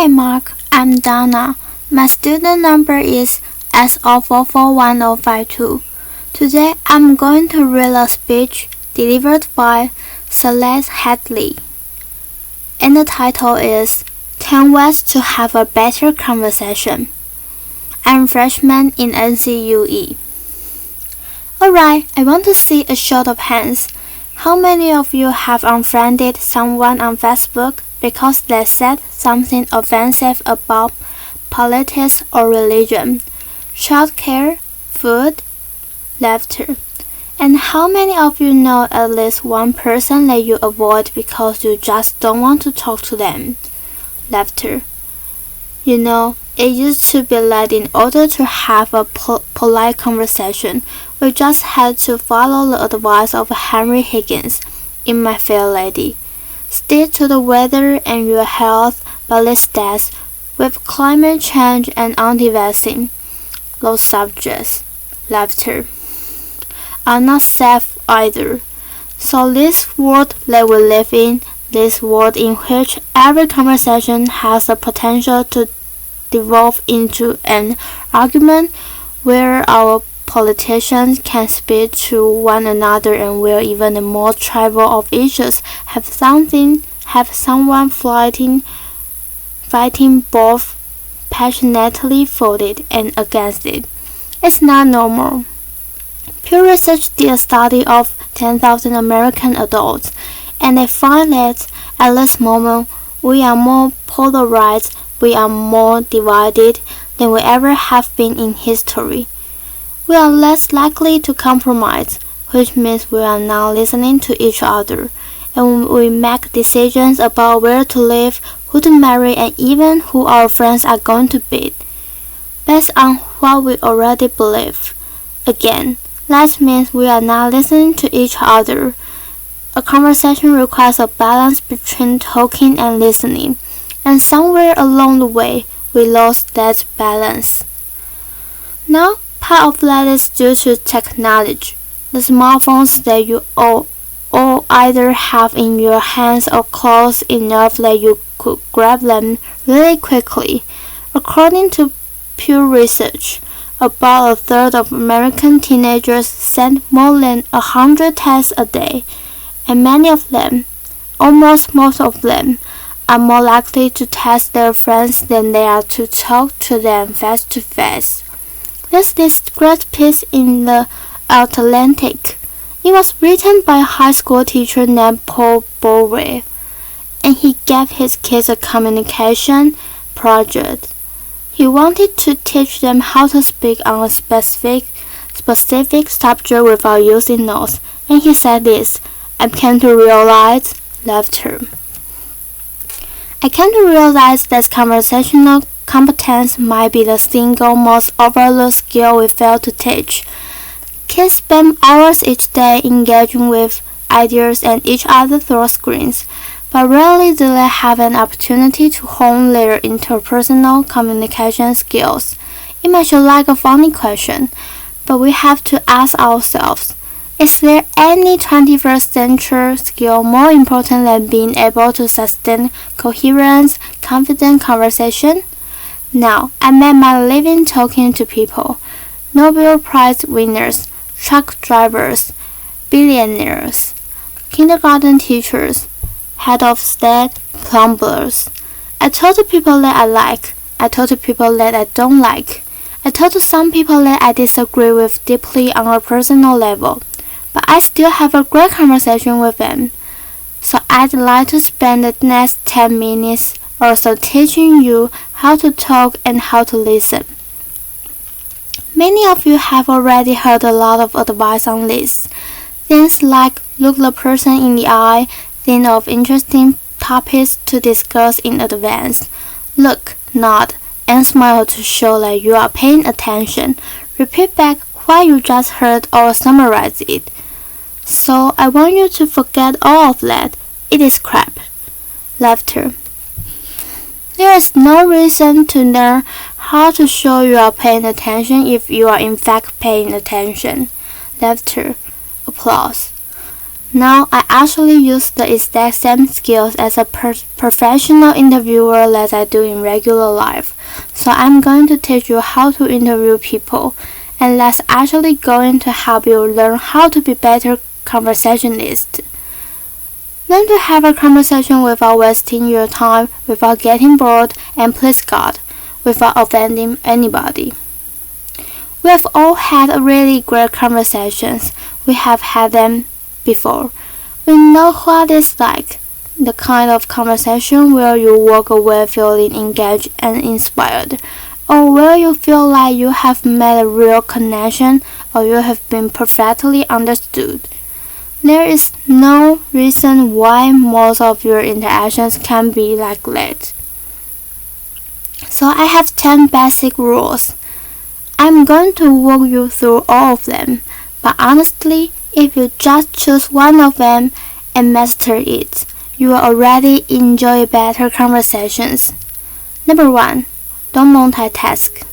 Hey Mark, I'm Donna. My student number is S0441052. Today I'm going to read a speech delivered by Celeste Headlee. And the title is 10 Ways to Have a Better Conversation. I'm a freshman in NCUE. Alright, I want to see a show of hands. How many of you have unfriended someone on Facebook because they said something offensive about politics or religion, childcare, food, laughter? And how many of you know at least one person that you avoid because you just don't want to talk to them? Laughter. You know, it used to be that in order to have a polite conversation, we just had to follow the advice of Henry Higgins in My Fair Lady. Stick to the weather and your health, but these days, with climate change and anti-vaccine, those subjects, laughter, are not safe either. So this world that we live in, this world in which every conversation has the potential to devolve into an argument where our politicians can speak to one another and where even the most trivial of issues have someone fighting both passionately for it and against it. It's not normal. Pew Research did a study of 10,000 American adults, and they find that at this moment we are more polarized, we are more divided than we ever have been in history. We are less likely to compromise, which means we are not listening to each other, and we make decisions about where to live, who to marry, and even who our friends are going to be, based on what we already believe. Again, that means we are not listening to each other. A conversation requires a balance between talking and listening, and somewhere along the way, we lost that balance. Now, part of that is due to technology. The smartphones that you all either have in your hands or close enough that you could grab them really quickly. According to Pew Research, about a third of American teenagers send more than 100 texts a day, and many of them, almost most of them, are more likely to text their friends than they are to talk to them face to face. There's this great piece in the Atlantic. It was written by a high school teacher named Paul Bower, and he gave his kids a communication project. He wanted to teach them how to speak on a specific subject without using notes, and he said this: I came to realize laughter. I came to realize that conversational competence might be the single most overlooked skill we fail to teach. Kids spend hours each day engaging with ideas and each other through screens, but rarely do they have an opportunity to hone their interpersonal communication skills. It may seem like a funny question, but we have to ask ourselves, is there any 21st century skill more important than being able to sustain coherent, confident conversation? Now, I made my living talking to people, Nobel Prize winners, truck drivers, billionaires, kindergarten teachers, head of state, plumbers. I talk to people that I like. I talk to people that I don't like. I talk to some people that I disagree with deeply on a personal level, but I still have a great conversation with them. So I'd like to spend the next 10 minutes or so teaching you how to talk and how to listen. Many of you have already heard a lot of advice on this. Things like look the person in the eye, think of interesting topics to discuss in advance, look, nod, and smile to show that you are paying attention, repeat back what you just heard or summarize it. So I want you to forget all of that. It is crap. Laughter. There is no reason to learn how to show you are paying attention if you are in fact paying attention. Laughter. Applause. Now I actually use the exact same skills as a professional interviewer that I do in regular life. So I'm going to teach you how to interview people, and that's actually going to help you learn how to be better conversationalist. Learn to have a conversation without wasting your time, without getting bored, and please God, without offending anybody. We have all had really great conversations. We have had them before. We know what it's like, the kind of conversation where you walk away feeling engaged and inspired, or where you feel like you have made a real connection or you have been perfectly understood. There is no reason why most of your interactions can be like that. So I have 10 basic rules. I'm going to walk you through all of them, but honestly, if you just choose one of them and master it, you will already enjoy better conversations. Number 1. Don't multitask.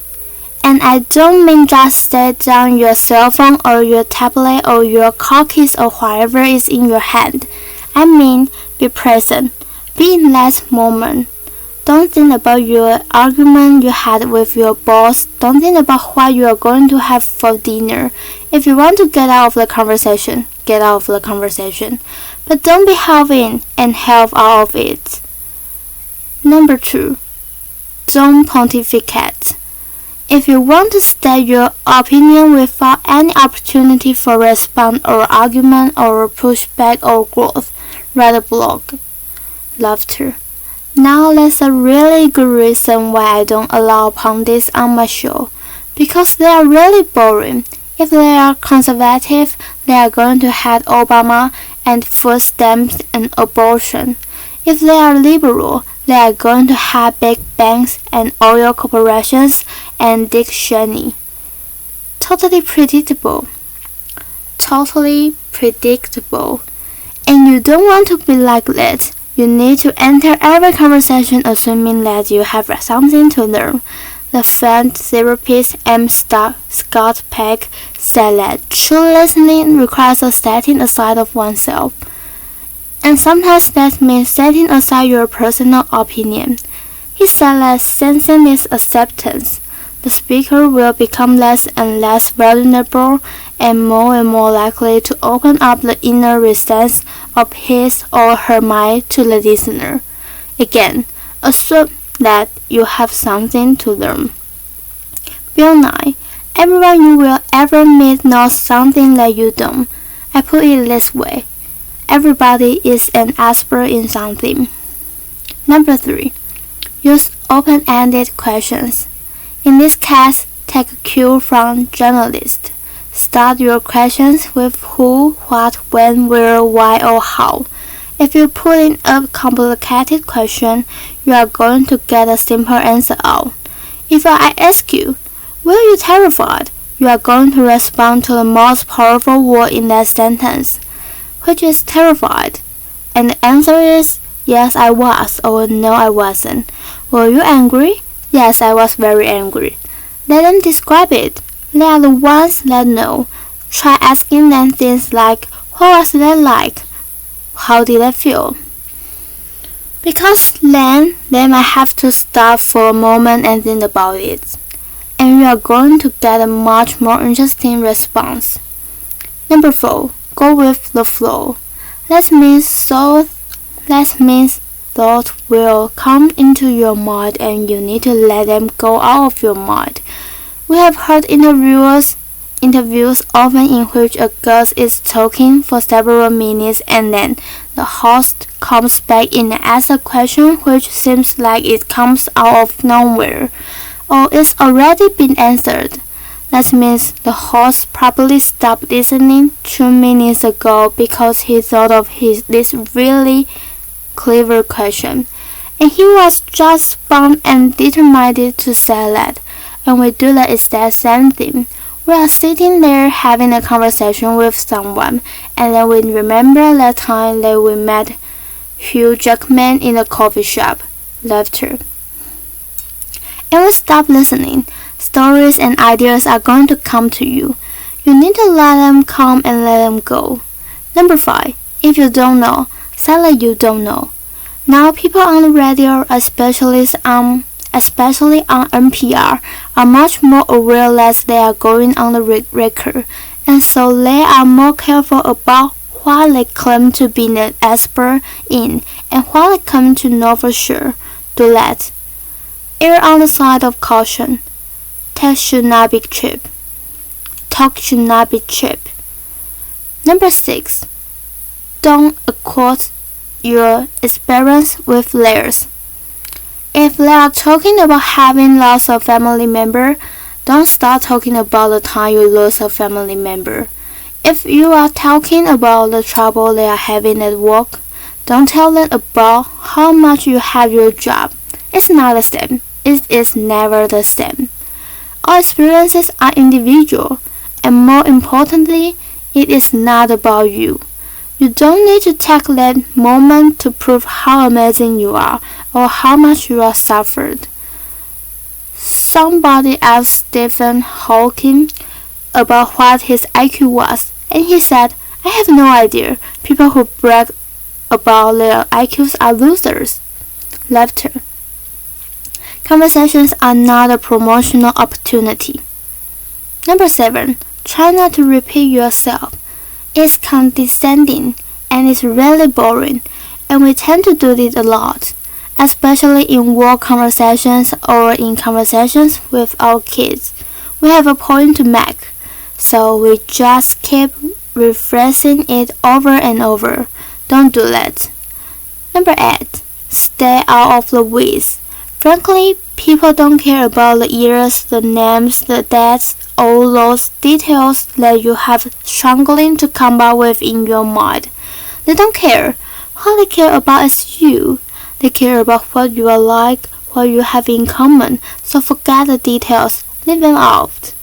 And I don't mean just set down your cell phone or your tablet or your cookies or whatever is in your hand. I mean, be present. Be in that moment. Don't think about your argument you had with your boss. Don't think about what you are going to have for dinner. If you want to get out of the conversation, get out of the conversation. But don't be half in and half out of it. Number 2. Don't pontificate. If you want to state your opinion without any opportunity for response or argument or pushback or growth, write a blog. Laughter. Now that's a really good reason why I don't allow pundits on my show, because they are really boring. If they are conservative, they are going to hate Obama and food stamps and abortion. If they are liberal, they are going to hate big banks and oil corporations and Dick Cheney. Totally predictable. Totally predictable. And you don't want to be like that. You need to enter every conversation assuming that you have something to learn. The famed therapist M. Scott Peck said that true listening requires a setting aside of oneself. And sometimes that means setting aside your personal opinion. He said that sensing is acceptance. The speaker will become less and less vulnerable and more likely to open up the inner recess of his or her mind to the listener. Again, assume that you have something to learn. Bill Nye, everyone you will ever meet knows something that you don't. I put it this way. Everybody is an expert in something. Number 3. Use open-ended questions. In this case, take a cue from journalists. Start your questions with who, what, when, where, why, or how. If you put in a complicated question, you are going to get a simple answer out. If I ask you, were you terrified? You are going to respond to the most powerful word in that sentence, which is terrified. And the answer is, yes, I was, or no, I wasn't. Were you angry? Yes, I was very angry. Let them describe it. They are the ones that know. Try asking them things like, what was that like? How did I feel? Because then they might have to stop for a moment and think about it. And you are going to get a much more interesting response. Number 4. Go with the flow. That means thoughts will come into your mind and you need to let them go out of your mind. We have heard interviews often in which a guest is talking for several minutes and then the host comes back in and asks a question which seems like it comes out of nowhere or it's already been answered. That means the host probably stopped listening 2 minutes ago because he thought of this really clever question, and he was just spun and determined to say that. And we do the exact same thing. We are sitting there having a conversation with someone, and then we remember that time that we met Hugh Jackman in a coffee shop. Laughter. And we stop listening. Stories and ideas are going to come to you. You need to let them come and let them go. Number 5. If you don't know, sadly you don't know. Now people on the radio, especially on NPR, are much more aware that they are going on the record, and so they are more careful about what they claim to be an expert in and what they claim to know for sure. Do that. Err on the side of caution. Text should not be cheap. Talk should not be cheap. Number 6. Don't equate your experience with theirs. If they are talking about having lost a family member, don't start talking about the time you lost a family member. If you are talking about the trouble they are having at work, don't tell them about how much you hate your job. It's not the same. It is never the same. All experiences are individual, and more importantly, it is not about you. You don't need to take that moment to prove how amazing you are or how much you have suffered. Somebody asked Stephen Hawking about what his IQ was, and he said, "I have no idea. People who brag about their IQs are losers." Laughter. Conversations are not a promotional opportunity. Number 7. Try not to repeat yourself. It's condescending and it's really boring, and we tend to do it a lot, especially in work conversations or in conversations with our kids. We have a point to make, so we just keep rephrasing it over and over. Don't do that. Number 8. Stay out of the weeds. Frankly, people don't care about the years, the names, the dates, all those details that you have struggling to come up with in your mind. They don't care. What they care about is you. They care about what you are like, what you have in common, so forget the details. Leave them out.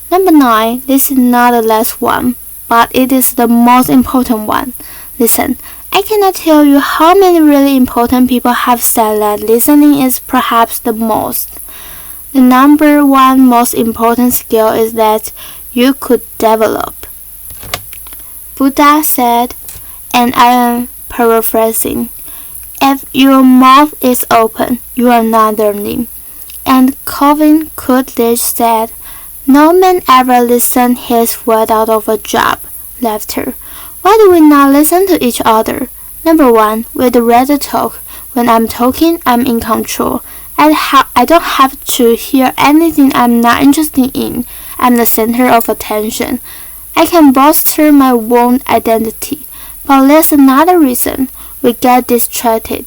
Number 9. This is not the last one, but it is the most important one. Listen. I cannot tell you how many really important people have said that listening is perhaps the most. The number 1 most important skill is that you could develop. Buddha said, and I am paraphrasing, "If your mouth is open, you are not learning." And Calvin Coolidge said, "No man ever listened his way out of a job." Laughter. Why do we not listen to each other? Number 1, we'd rather talk. When I'm talking, I'm in control. I don't have to hear anything I'm not interested in. I'm the center of attention. I can bolster my own identity. But there's another reason. We get distracted.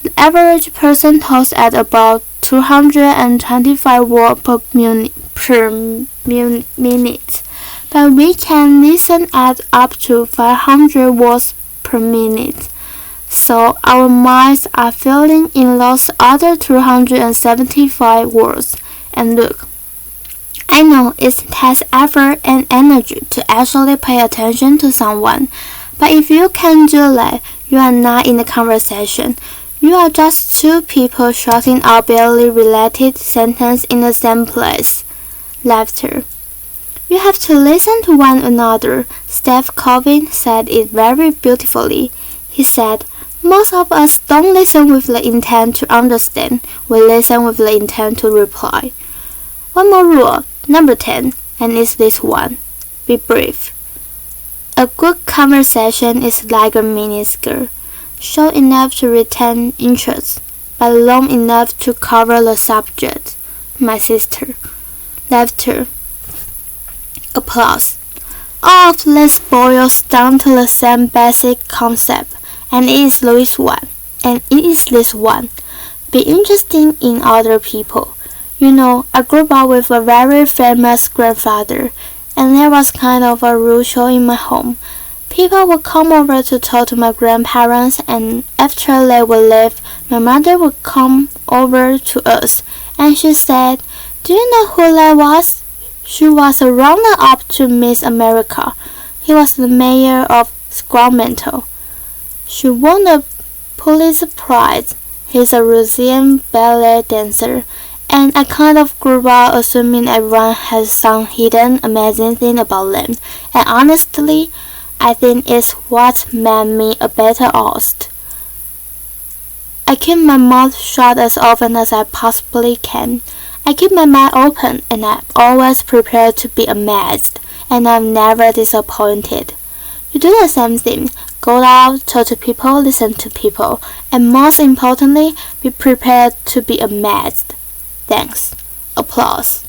The average person talks at about 225 words per minute. But we can listen at up to 500 words per minute. So our minds are filling in those other 275 words. And look, I know it takes effort and energy to actually pay attention to someone, but if you can do that, you are not in the conversation. You are just two people shouting out barely related sentences in the same place. Laughter. You have to listen to one another. Stephen Hawking said it very beautifully. He said, "Most of us don't listen with the intent to understand. We listen with the intent to reply." One more rule, number 10, and it's this one. Be brief. A good conversation is like a miniskirt, short enough to retain interest, but long enough to cover the subject. My sister. Laughter. Applause. All of this boils down to the same basic concept, and it is this one. Be interested in other people. You know, I grew up with a very famous grandfather, and there was kind of a rule show in my home. People would come over to talk to my grandparents, and after they would leave, my mother would come over to us, and she said, "Do you know who that was?" She was a runner-up to Miss America. He was the mayor of Sacramento. She won a Pulitzer Prize. He's a Russian ballet dancer, and I kind of grew up assuming everyone has some hidden amazing thing about them. And honestly, I think it's what made me a better host. I keep my mouth shut as often as I possibly can. I keep my mind open, and I'm always prepared to be amazed, and I'm never disappointed. You do the same thing. Go out, talk to people, listen to people, and most importantly, be prepared to be amazed. Thanks. Applause.